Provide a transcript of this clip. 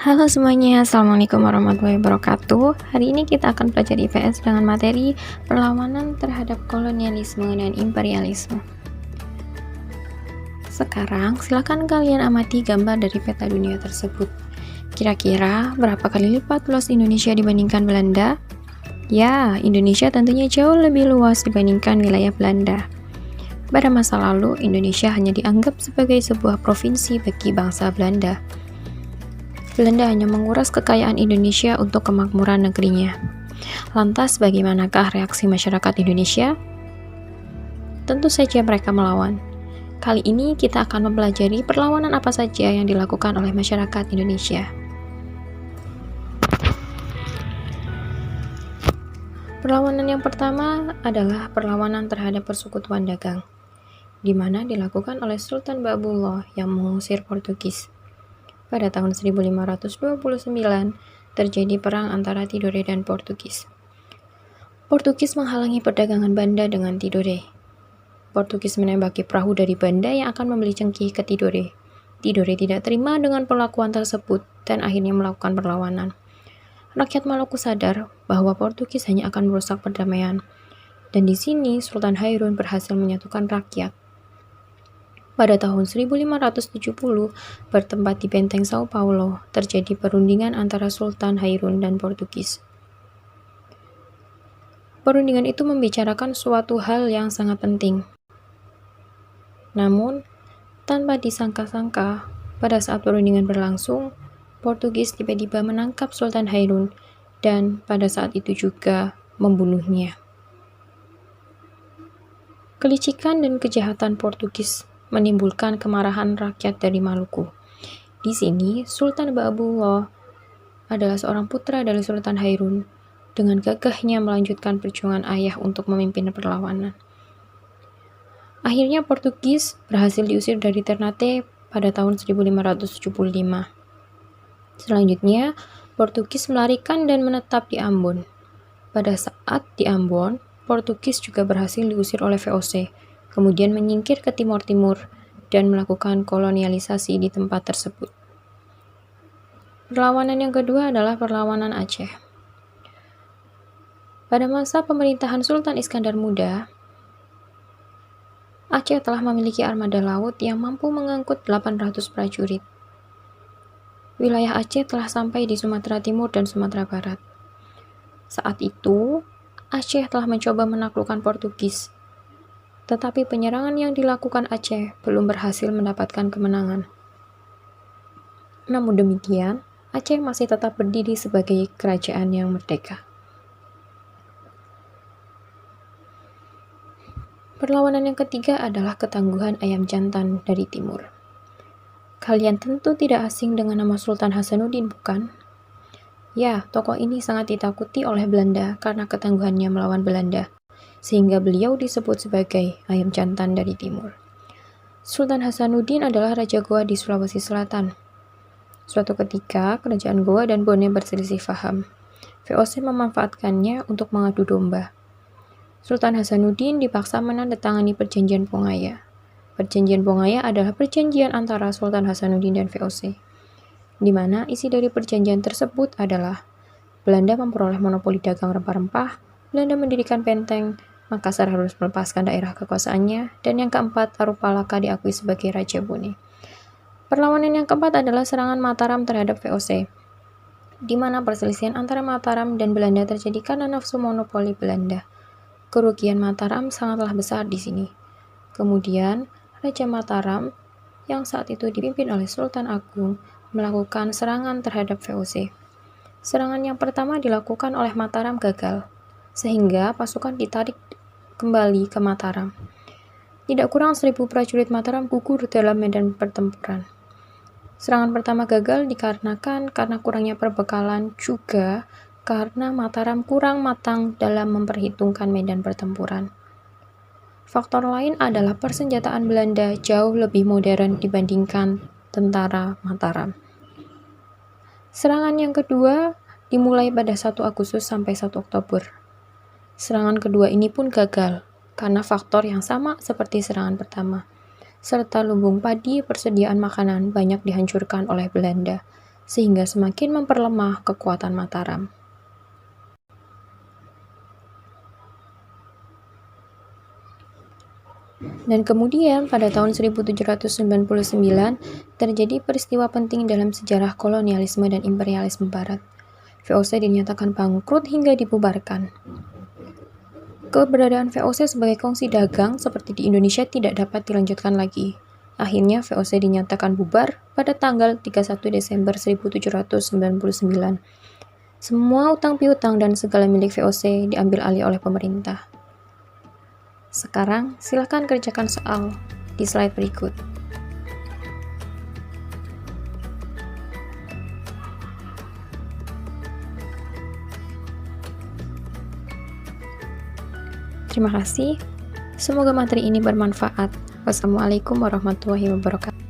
Halo semuanya, Assalamualaikum warahmatullahi wabarakatuh. Hari ini kita akan belajar IPS dengan materi perlawanan terhadap kolonialisme dan imperialisme. Sekarang, silakan kalian amati gambar dari peta dunia tersebut. Kira-kira berapa kali lipat luas Indonesia dibandingkan Belanda? Ya, Indonesia tentunya jauh lebih luas dibandingkan wilayah Belanda. Pada masa lalu, Indonesia hanya dianggap sebagai sebuah provinsi bagi bangsa Belanda. Belanda hanya menguras kekayaan Indonesia untuk kemakmuran negerinya. Lantas, bagaimanakah reaksi masyarakat Indonesia? Tentu saja mereka melawan. Kali ini kita akan mempelajari perlawanan apa saja yang dilakukan oleh masyarakat Indonesia. Perlawanan yang pertama adalah perlawanan terhadap persekutuan dagang, di mana dilakukan oleh Sultan Baabullah yang mengusir Portugis. Pada tahun 1529, terjadi perang antara Tidore dan Portugis. Portugis menghalangi perdagangan Banda dengan Tidore. Portugis menembaki perahu dari Banda yang akan membeli cengkih ke Tidore. Tidore tidak terima dengan perlakuan tersebut dan akhirnya melakukan perlawanan. Rakyat Maluku sadar bahwa Portugis hanya akan merusak perdamaian. Dan di sini Sultan Hairun berhasil menyatukan rakyat. Pada tahun 1570, bertempat di benteng Sao Paulo, terjadi perundingan antara Sultan Hairun dan Portugis. Perundingan itu membicarakan suatu hal yang sangat penting. Namun, tanpa disangka-sangka, pada saat perundingan berlangsung, Portugis tiba-tiba menangkap Sultan Hairun dan pada saat itu juga membunuhnya. Kelicikan dan kejahatan Portugis menimbulkan kemarahan rakyat dari Maluku. Di sini, Sultan Baabullah adalah seorang putra dari Sultan Hairun. Dengan gagahnya melanjutkan perjuangan ayah untuk memimpin perlawanan. Akhirnya Portugis berhasil diusir dari Ternate pada tahun 1575. Selanjutnya, Portugis melarikan dan menetap di Ambon. Pada saat di Ambon, Portugis juga berhasil diusir oleh VOC. Kemudian menyingkir ke Timur Timur dan melakukan kolonialisasi di tempat tersebut. Perlawanan yang kedua adalah perlawanan Aceh. Pada masa pemerintahan Sultan Iskandar Muda, Aceh telah memiliki armada laut yang mampu mengangkut 800 prajurit. Wilayah Aceh telah sampai di Sumatera Timur dan Sumatera Barat. Saat itu, Aceh telah mencoba menaklukkan Portugis. Tetapi penyerangan yang dilakukan Aceh belum berhasil mendapatkan kemenangan. Namun demikian, Aceh masih tetap berdiri sebagai kerajaan yang merdeka. Perlawanan yang ketiga adalah ketangguhan ayam jantan dari timur. Kalian tentu tidak asing dengan nama Sultan Hasanuddin, bukan? Ya, tokoh ini sangat ditakuti oleh Belanda karena ketangguhannya melawan Belanda, sehingga beliau disebut sebagai ayam jantan dari timur. Sultan Hasanuddin adalah Raja Goa di Sulawesi Selatan. Suatu ketika, kerajaan Goa dan Bone berselisih paham. VOC memanfaatkannya untuk mengadu domba. Sultan Hasanuddin dipaksa menandatangani perjanjian Pongaya. Perjanjian Pongaya adalah perjanjian antara Sultan Hasanuddin dan VOC, di mana isi dari perjanjian tersebut adalah Belanda memperoleh monopoli dagang rempah-rempah, Belanda mendirikan benteng, Makassar harus melepaskan daerah kekuasaannya, dan yang keempat, Arupalaka diakui sebagai Raja Bone. Perlawanan yang keempat adalah serangan Mataram terhadap VOC, di mana perselisihan antara Mataram dan Belanda terjadi karena nafsu monopoli Belanda. Kerugian Mataram sangatlah besar di sini. Kemudian, Raja Mataram, yang saat itu dipimpin oleh Sultan Agung, melakukan serangan terhadap VOC. Serangan yang pertama dilakukan oleh Mataram gagal, sehingga pasukan ditarik kembali ke Mataram. Tidak kurang 1.000 prajurit Mataram gugur dalam medan pertempuran. Serangan pertama gagal dikarenakan karena kurangnya perbekalan, juga karena Mataram kurang matang dalam memperhitungkan medan pertempuran. Faktor lain adalah persenjataan Belanda jauh lebih modern dibandingkan tentara Mataram. Serangan yang kedua dimulai pada 1 Agustus sampai 1 Oktober. Serangan kedua ini pun gagal, karena faktor yang sama seperti serangan pertama, serta lumbung padi persediaan makanan banyak dihancurkan oleh Belanda, sehingga semakin memperlemah kekuatan Mataram. Dan kemudian pada tahun 1799 terjadi peristiwa penting dalam sejarah kolonialisme dan imperialisme Barat. VOC dinyatakan bangkrut hingga dibubarkan. Keberadaan VOC sebagai kongsi dagang seperti di Indonesia tidak dapat dilanjutkan lagi. Akhirnya VOC dinyatakan bubar pada tanggal 31 Desember 1799. Semua utang piutang dan segala milik VOC diambil alih oleh pemerintah. Sekarang silakan kerjakan soal di slide berikut. Terima kasih. Semoga materi ini bermanfaat. Wassalamualaikum warahmatullahi wabarakatuh.